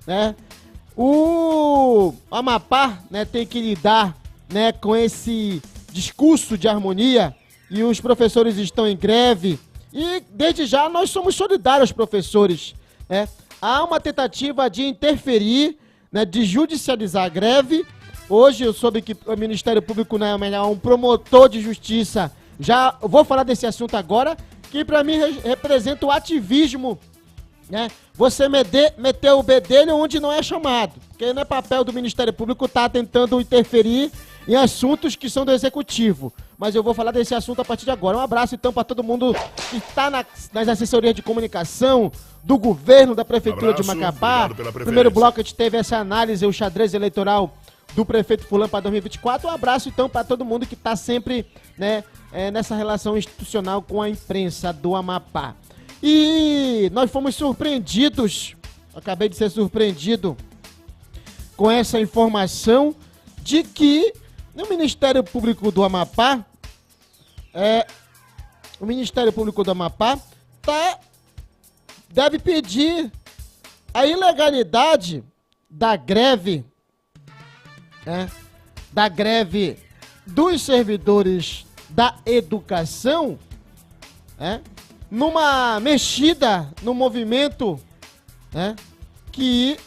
né? O Amapá, né, tem que lidar, né, com esse discurso de harmonia e os professores estão em greve e desde já nós somos solidários, professores, né? Há uma tentativa de interferir, né, de judicializar a greve. Hoje eu soube que o Ministério Público, né, é um promotor de justiça. Já vou falar desse assunto agora, que para mim representa o ativismo, né? Você meter o bedelho onde não é chamado, porque não é papel do Ministério Público estar tentando interferir em assuntos que são do Executivo. Mas eu vou falar desse assunto a partir de agora. Um abraço então para todo mundo que está nas assessorias de comunicação do governo, da Prefeitura de Macapá. No primeiro bloco a gente teve essa análise, o xadrez eleitoral do prefeito fulano para 2024. Um abraço então para todo mundo que está sempre, né, nessa relação institucional com a imprensa do Amapá. E nós fomos surpreendidos, acabei de ser surpreendido com essa informação de que no Ministério Público do Amapá, o Ministério Público do Amapá deve pedir a ilegalidade da greve, dos servidores da educação, numa mexida no movimento, que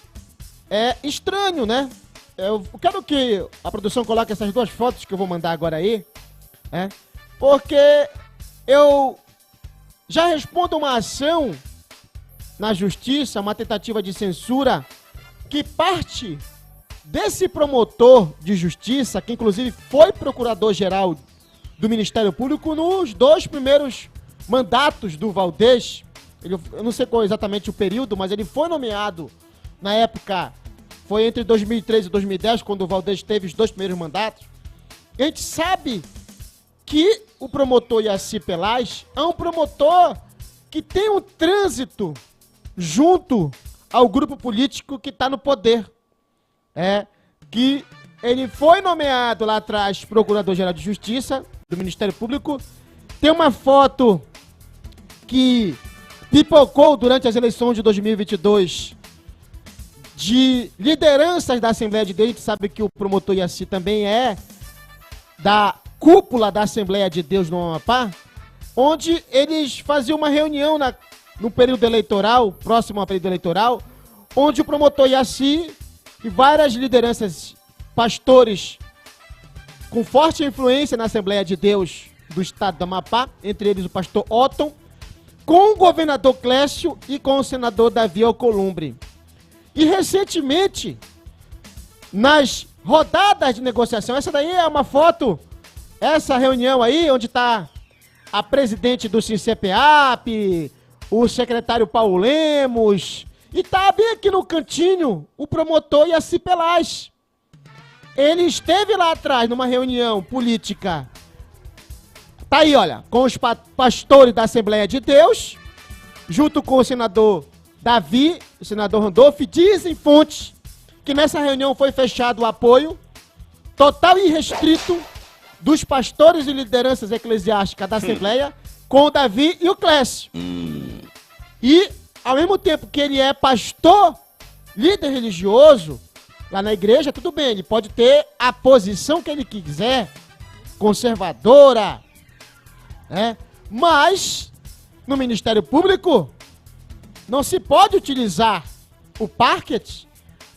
é estranho, né? Eu quero que a produção coloque essas duas fotos que eu vou mandar agora aí, porque eu já respondo uma ação na justiça, uma tentativa de censura, que parte desse promotor de justiça, que inclusive foi procurador-geral do Ministério Público nos 2 primeiros mandatos do Valdez. Eu não sei qual exatamente o período, mas ele foi nomeado na época, foi entre 2013 e 2010, quando o Valdez teve os 2 primeiros mandatos. A gente sabe que o promotor Yaci Pelaz é um promotor que tem um trânsito junto ao grupo político que está no poder. Que ele foi nomeado lá atrás Procurador-Geral de Justiça do Ministério Público. Tem uma foto que pipocou durante as eleições de 2022 de lideranças da Assembleia de Deus. A gente sabe que o promotor Yaci também é da cúpula da Assembleia de Deus no Amapá, onde eles faziam uma reunião no período eleitoral, próximo ao período eleitoral, onde o promotor Yaci e várias lideranças, pastores com forte influência na Assembleia de Deus do estado do Amapá, entre eles o pastor Otton, com o governador Clécio e com o senador Davi Alcolumbre. E recentemente, nas rodadas de negociação, essa daí é uma foto, essa reunião aí, onde está a presidente do SINCEPEAP, o secretário Paulo Lemos, e tá bem aqui no cantinho o promotor Yaci Pelaz. Ele esteve lá atrás numa reunião política, tá aí, olha, com os pastores da Assembleia de Deus, junto com o senador Davi, o senador Randolph. Dizem fontes que nessa reunião foi fechado o apoio total e restrito dos pastores e lideranças eclesiásticas da Assembleia com o Davi e o Clécio. E, ao mesmo tempo que ele é pastor, líder religioso, lá na igreja, tudo bem, ele pode ter a posição que ele quiser, conservadora, mas no Ministério Público não se pode utilizar o parquet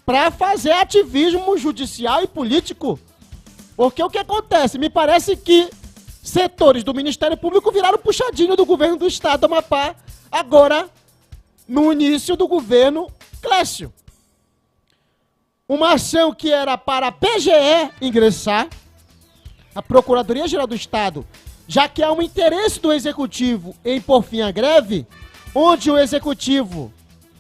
para fazer ativismo judicial e político, porque o que acontece? Me parece que setores do Ministério Público viraram puxadinho do governo do estado do Amapá, agora no início do governo Clécio. Uma ação que era para a PGE ingressar, a Procuradoria-Geral do Estado, já que há um interesse do Executivo em pôr fim à greve, onde o Executivo,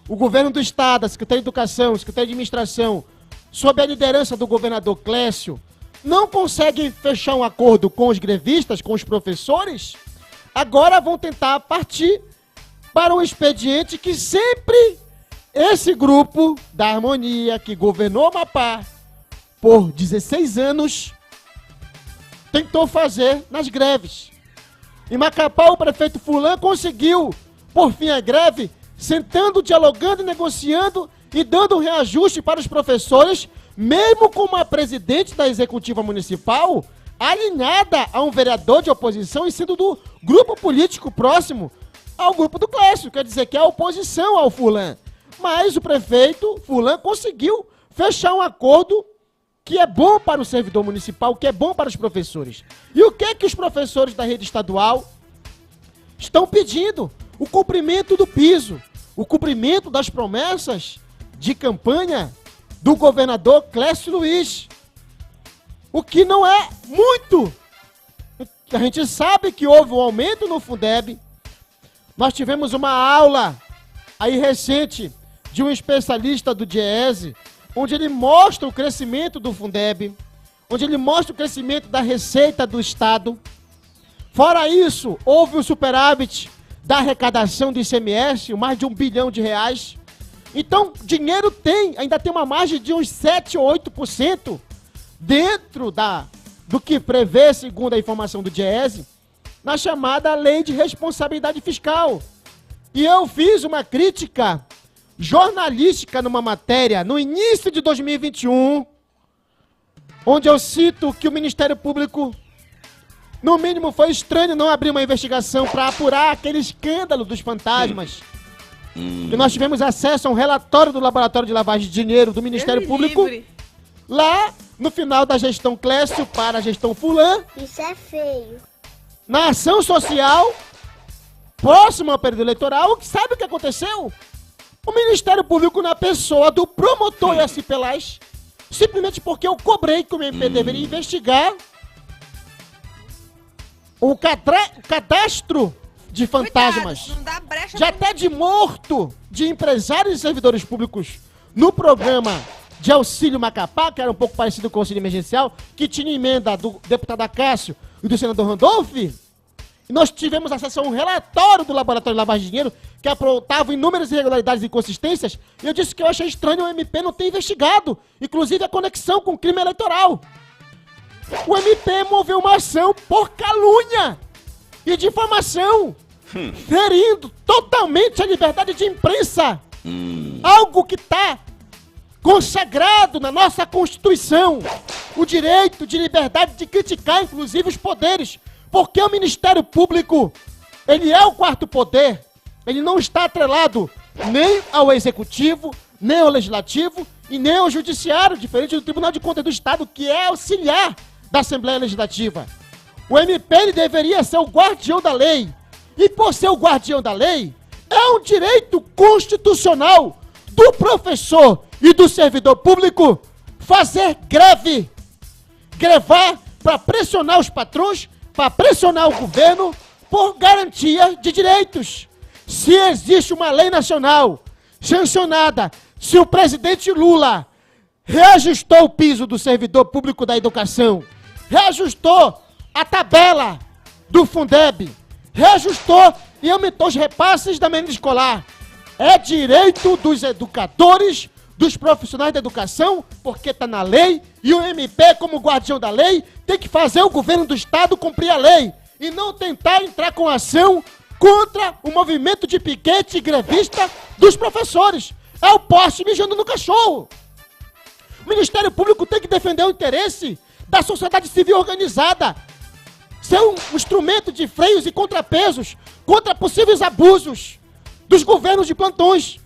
o governo do Estado, a Secretaria de Educação, a Secretaria de Administração, sob a liderança do governador Clécio, não consegue fechar um acordo com os grevistas, com os professores, agora vão tentar partir para um expediente que sempre esse grupo da harmonia que governou o Amapá por 16 anos tentou fazer nas greves. Em Macapá, o prefeito fulano conseguiu, por fim, a greve, sentando, dialogando e negociando e dando um reajuste para os professores, mesmo com uma presidente da executiva municipal alinhada a um vereador de oposição e sendo do grupo político próximo ao grupo do Clécio, quer dizer que é oposição ao Fulan. Mas o prefeito Fulan conseguiu fechar um acordo que é bom para o servidor municipal, que é bom para os professores. E o que é que os professores da rede estadual estão pedindo? O cumprimento do piso, o cumprimento das promessas de campanha do governador Clécio Luiz. O que não é muito. A gente sabe que houve um aumento no Fundeb. Nós tivemos uma aula aí recente de um especialista do DIEESE, onde ele mostra o crescimento do Fundeb, onde ele mostra o crescimento da receita do Estado. Fora isso, houve um superávit da arrecadação do ICMS, mais de R$1 bilhão. Então, dinheiro tem, ainda tem uma margem de uns 7 ou 8% dentro do que prevê, segundo a informação do DIEESE, na chamada Lei de Responsabilidade Fiscal. E eu fiz uma crítica jornalística numa matéria no início de 2021, onde eu cito que o Ministério Público, no mínimo, foi estranho não abrir uma investigação para apurar aquele escândalo dos fantasmas. E nós tivemos acesso a um relatório do Laboratório de Lavagem de Dinheiro do Ministério Público, lá no final da gestão Clécio para a gestão Fulan. Isso é feio. Na ação social, próximo ao período eleitoral, sabe o que aconteceu? O Ministério Público, na pessoa do promotor S. Pelaz, simplesmente porque eu cobrei que o MP deveria investigar o cadastro de fantasmas, cuidado, não dá brecha de até de morto, de empresários e servidores públicos no programa de auxílio Macapá, que era um pouco parecido com o auxílio emergencial, que tinha emenda do deputado Acácio e do senador Randolph. E nós tivemos acesso a um relatório do Laboratório de Lavagem de Dinheiro que apontava inúmeras irregularidades e inconsistências, e eu disse que eu achei estranho o MP não ter investigado, inclusive a conexão com o crime eleitoral. O MP moveu uma ação por calúnia e difamação, ferindo totalmente a liberdade de imprensa. Algo que está consagrado na nossa Constituição. O direito de liberdade de criticar, inclusive, os poderes. Porque o Ministério Público, ele é o quarto poder. Ele não está atrelado nem ao Executivo, nem ao Legislativo e nem ao Judiciário, diferente do Tribunal de Contas do Estado, que é auxiliar da Assembleia Legislativa. O MP ele deveria ser o guardião da lei. E por ser o guardião da lei, é um direito constitucional do professor e do servidor público fazer greve. Grevar para pressionar os patrões, para pressionar o governo por garantia de direitos. Se existe uma lei nacional sancionada, se o presidente Lula reajustou o piso do servidor público da educação, reajustou a tabela do Fundeb, reajustou e aumentou os repasses da merenda escolar, é direito dos educadores, dos profissionais da educação, porque está na lei, e o MP, como guardião da lei, tem que fazer o governo do Estado cumprir a lei, e não tentar entrar com ação contra o movimento de piquete e grevista dos professores. É o poste mijando no cachorro. O Ministério Público tem que defender o interesse da sociedade civil organizada, ser um instrumento de freios e contrapesos contra possíveis abusos dos governos de plantões.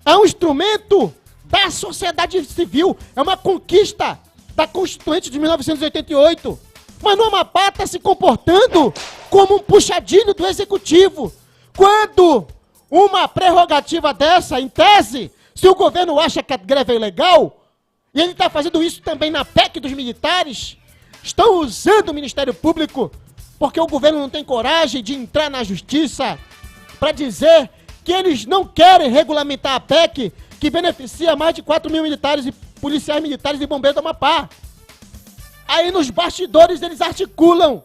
É um instrumento da sociedade civil, é uma conquista da Constituinte de 1988. Mas no Amapá está se comportando como um puxadinho do Executivo. Quando uma prerrogativa dessa, em tese, se o governo acha que a greve é ilegal, e ele está fazendo isso também na PEC dos militares, estão usando o Ministério Público porque o governo não tem coragem de entrar na justiça para dizer que eles não querem regulamentar a PEC que beneficia mais de 4 mil militares e policiais militares e bombeiros do Amapá. Aí nos bastidores eles articulam.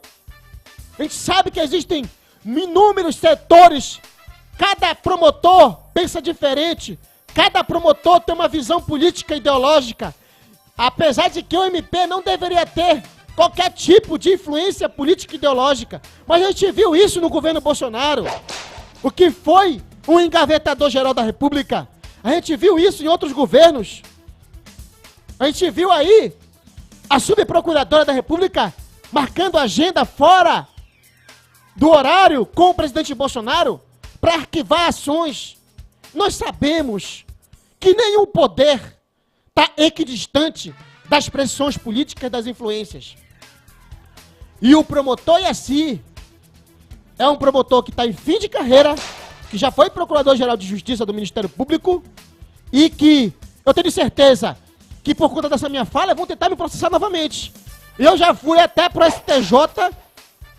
A gente sabe que existem inúmeros setores. Cada promotor pensa diferente. Cada promotor tem uma visão política e ideológica. Apesar de que o MP não deveria ter qualquer tipo de influência política e ideológica. Mas a gente viu isso no governo Bolsonaro. O que foi um engavetador-geral da República. A gente viu isso em outros governos. A gente viu aí a subprocuradora da República marcando agenda fora do horário com o presidente Bolsonaro para arquivar ações. Nós sabemos que nenhum poder está equidistante das pressões políticas das influências. E o promotor Yaci é um promotor que está em fim de carreira, que já foi procurador-geral de Justiça do Ministério Público e que eu tenho certeza que por conta dessa minha falha vão tentar me processar novamente. Eu já fui até pro STJ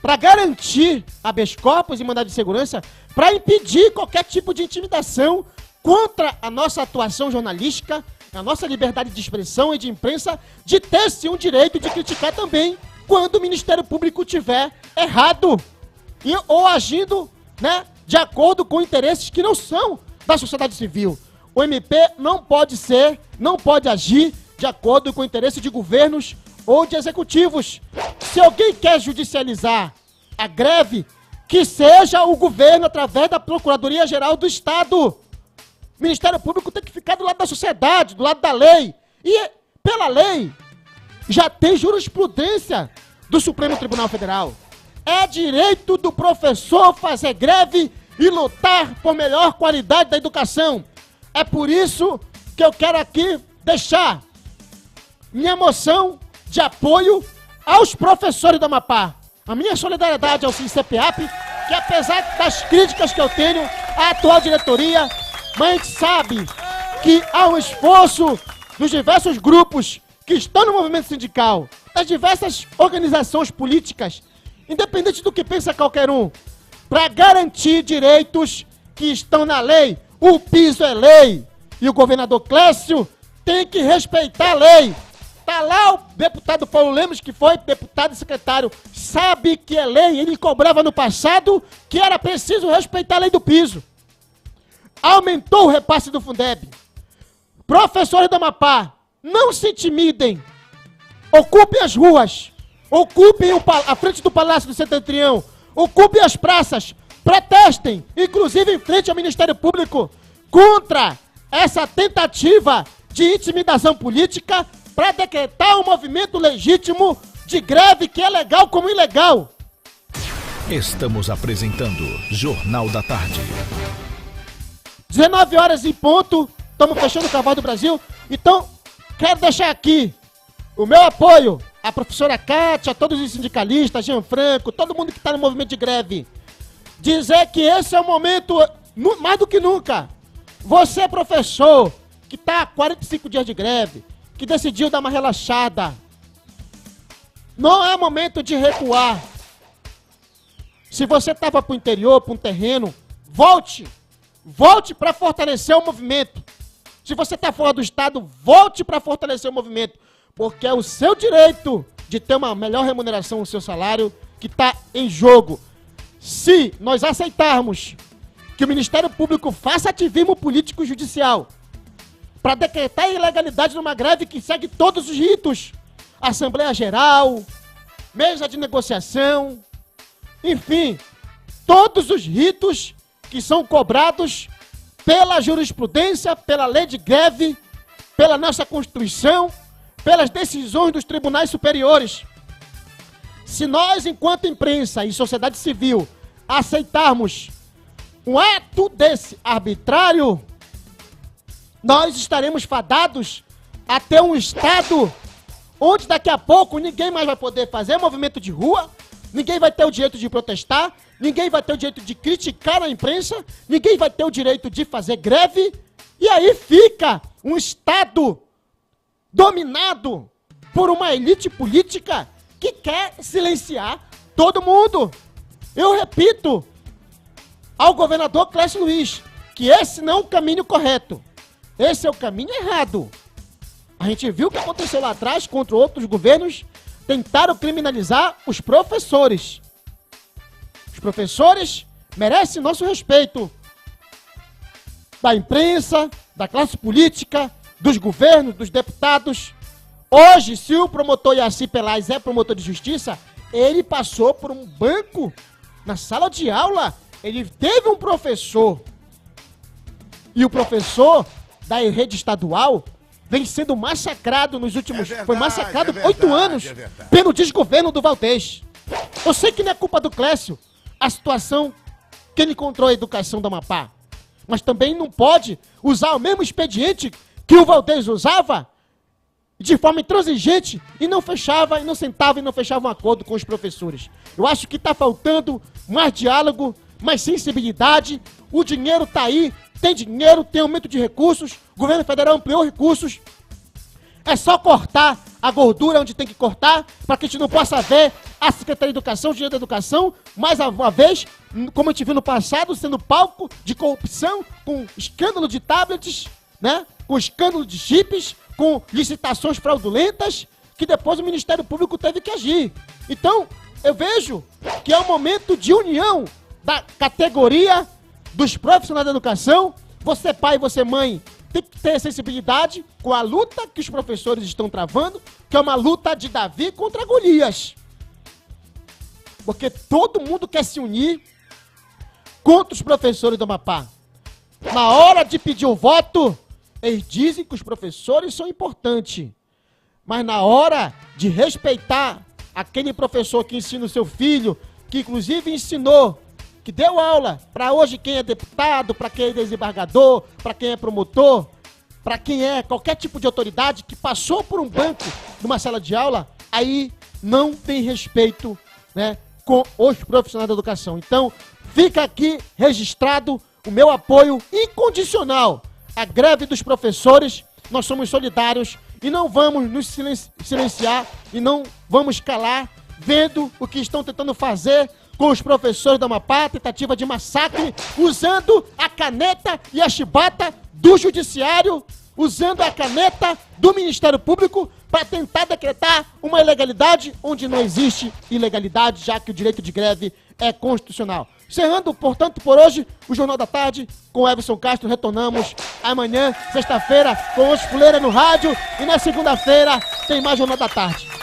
para garantir habeas corpus e mandado de segurança para impedir qualquer tipo de intimidação contra a nossa atuação jornalística, a nossa liberdade de expressão e de imprensa, de ter sim um direito de criticar também quando o Ministério Público tiver errado ou agindo, né, de acordo com interesses que não são da sociedade civil. O MP não pode agir de acordo com o interesse de governos ou de executivos. Se alguém quer judicializar a greve, que seja o governo através da Procuradoria-Geral do Estado. O Ministério Público tem que ficar do lado da sociedade, do lado da lei. E, pela lei, já tem jurisprudência do Supremo Tribunal Federal. É direito do professor fazer greve e lutar por melhor qualidade da educação. É por isso que eu quero aqui deixar minha moção de apoio aos professores do Amapá. A minha solidariedade ao SINCEPEAP, que apesar das críticas que eu tenho à atual diretoria, mas a gente sabe que há um esforço dos diversos grupos que estão no movimento sindical, das diversas organizações políticas, independente do que pensa qualquer um, para garantir direitos que estão na lei. O piso é lei e o governador Clécio tem que respeitar a lei. Tá lá o deputado Paulo Lemos, que foi deputado e secretário, sabe que é lei. Ele cobrava no passado que era preciso respeitar a lei do piso. Aumentou o repasse do Fundeb. Professores do Amapá, não se intimidem. Ocupem as ruas. Ocupem a frente do Palácio do Setentrião. Ocupem as praças. Protestem, inclusive em frente ao Ministério Público, contra essa tentativa de intimidação política para decretar um movimento legítimo de greve que é legal como ilegal. Estamos apresentando Jornal da Tarde. 19 horas em ponto, estamos fechando o Cavalo do Brasil. Então, quero deixar aqui o meu apoio à professora Kátia, a todos os sindicalistas, Jean Franco, todo mundo que está no movimento de greve. Dizer que esse é o momento, mais do que nunca. Você, professor, que está há 45 dias de greve, que decidiu dar uma relaxada, não é momento de recuar. Se você estava para o interior, para um terreno, volte para fortalecer o movimento. Se você está fora do estado, volte para fortalecer o movimento, porque é o seu direito de ter uma melhor remuneração no seu salário que está em jogo. Se nós aceitarmos que o Ministério Público faça ativismo político e judicial para decretar a ilegalidade numa greve que segue todos os ritos, Assembleia Geral, mesa de negociação, enfim, todos os ritos que são cobrados pela jurisprudência, pela lei de greve, pela nossa Constituição, pelas decisões dos tribunais superiores. Se nós, enquanto imprensa e sociedade civil, aceitarmos um ato desse arbitrário, nós estaremos fadados a ter um Estado onde daqui a pouco ninguém mais vai poder fazer movimento de rua, ninguém vai ter o direito de protestar, ninguém vai ter o direito de criticar a imprensa, ninguém vai ter o direito de fazer greve, e aí fica um Estado dominado por uma elite política que quer silenciar todo mundo. Eu repito ao governador Clécio Luiz que esse não é o caminho correto. Esse é o caminho errado. A gente viu o que aconteceu lá atrás contra outros governos. Tentaram criminalizar os professores. Os professores merecem nosso respeito. Da imprensa, da classe política, dos governos, dos deputados. Hoje, se o promotor Yaci Pelaz é promotor de justiça, ele passou por um banco na sala de aula. Ele teve um professor E o professor da rede estadual vem sendo massacrado nos últimos... foi massacrado 8 anos pelo desgoverno do Valdez. Eu sei que não é culpa do Clécio a situação que ele encontrou a educação do Amapá. Mas também não pode usar o mesmo expediente que o Valdez usava de forma intransigente e não fechava, e não sentava e não fechava um acordo com os professores. Eu acho que está faltando mais diálogo, mais sensibilidade. O dinheiro está aí, tem dinheiro, tem aumento de recursos, o governo federal ampliou recursos. É só cortar a gordura onde tem que cortar, para que a gente não possa ver a Secretaria de Educação, o dinheiro da educação, mais uma vez, como a gente viu no passado, sendo palco de corrupção, com escândalo de tablets, né? Com escândalo de chips, com licitações fraudulentas, que depois o Ministério Público teve que agir. Então, eu vejo que é um momento de união da categoria dos profissionais da educação. Você pai, você mãe, tem que ter sensibilidade com a luta que os professores estão travando, que é uma luta de Davi contra Golias. Porque todo mundo quer se unir contra os professores do Amapá. Na hora de pedir o voto, eles dizem que os professores são importantes. Mas na hora de respeitar aquele professor que ensina o seu filho, que inclusive ensinou, que deu aula para hoje quem é deputado, para quem é desembargador, para quem é promotor, para quem é qualquer tipo de autoridade que passou por um banco numa sala de aula, aí não tem respeito, né, com os profissionais da educação. Então, fica aqui registrado o meu apoio incondicional à greve dos professores. Nós somos solidários e não vamos nos silenciar e não vamos calar, vendo o que estão tentando fazer com os professores da Amapá, tentativa de massacre, usando a caneta e a chibata do Judiciário, usando a caneta do Ministério Público para tentar decretar uma ilegalidade onde não existe ilegalidade, já que o direito de greve é constitucional. Encerrando, portanto, por hoje, o Jornal da Tarde com Everson Castro. Retornamos amanhã, sexta-feira, com Os Fuleira no rádio, e na segunda-feira tem mais Jornal da Tarde.